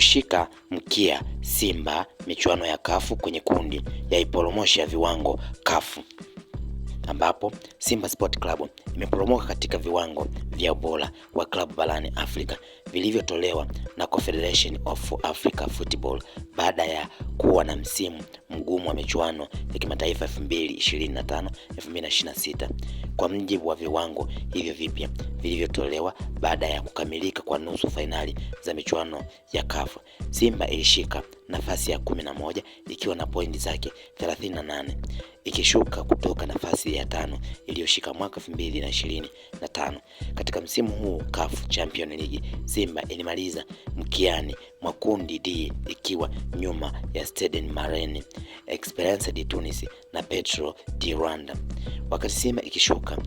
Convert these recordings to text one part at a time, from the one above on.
kushika mkia Simba michuano ya kafu kwenye kundi ya iporomosha viwango kafu, ambapo Simba Sport Club imeporomoka katika viwango vya ubora wa klabu barani Afrika vilivyotolewa na Confederation of Africa Football baada ya kuwa na msimu mgumu wa michuano ya kimataifa 2025-2026. Kwa mjibu wa viwango hivyo vipya vilivyotolewa baada ya kukamilika kwa nusu fainali za michuano ya CAF, Simba ilishika nafasi ya 11 ikiwa na pointi zake 38, ikishuka kutoka nafasi ya 5 iliyoshika mwaka 2025. Katika msimu huu CAF Champions League, Simba ilimaliza mkiani mwa kundi D ikiwa nyuma ya Stade Malien, Esperance de Tunis na Petro di Rwanda. Wakati Simba ikishuka,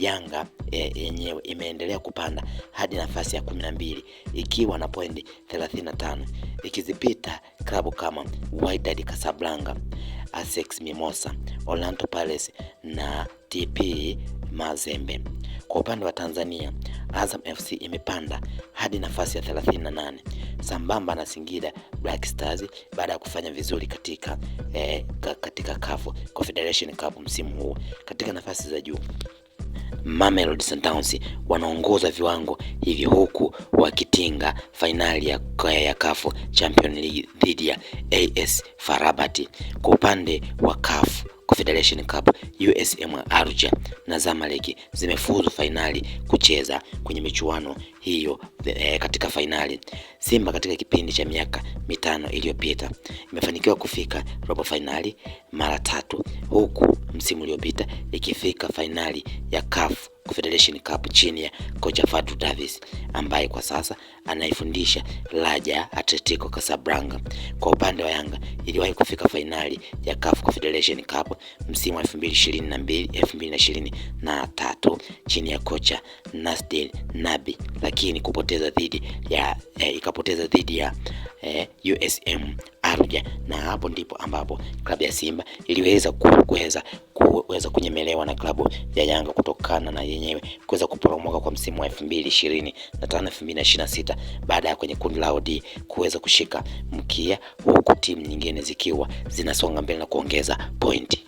Yanga yenyewe imeendelea kupanda hadi nafasi ya 12 ikiwa na pointi 35, ikizipita klabu kama Wydad Casablanca, ASEC Mimosa, Orlando Pirates na TP Mazembe. Kwa upande wa Tanzania, Azam FC imepanda hadi nafasi ya 38 sambamba na Singida Black Stars baada ya kufanya vizuri katika CAF Confederation Cup msimu huu. Katika nafasi za juu, Mamelodi Sundowns wanaongoza viwango hivyo huku wakitinga fainali ya CAF Champions League dhidi ya AS FAR Rabat. Kwa upande wa CAF Confederation Cup, USM Alger na Zamalek zimefuzu fainali kucheza kwenye michuano hiyo. Katika fainali, Simba katika kipindi cha miaka 5 iliyopita imefanikiwa kufika robo fainali mara 3, huku msimu uliopita ikifika fainali ya CAF Confederation Cup chini ya kocha Fadlu Davis ambaye kwa sasa anaifundisha Raja Atletico Casablanca. Kwa upande wa Yanga, iliwahi kufika fainali ya CAF Confederation Cup msimu wa 2022-2023 chini ya kocha Nasser Nabi, lakini ikapoteza dhidi ya USM Alger, na hapo ndipo ambapo klabu ya Simba iliweza kunyemelewa na klabu ya Yanga kutokana na yenyewe kuweza kuporomoka kwa msimu wa 2025-2026 baada ya kwenye kundi la D kuweza kushika mkia, huku timu nyingine zikiwa zinasonga mbele na kuongeza pointi.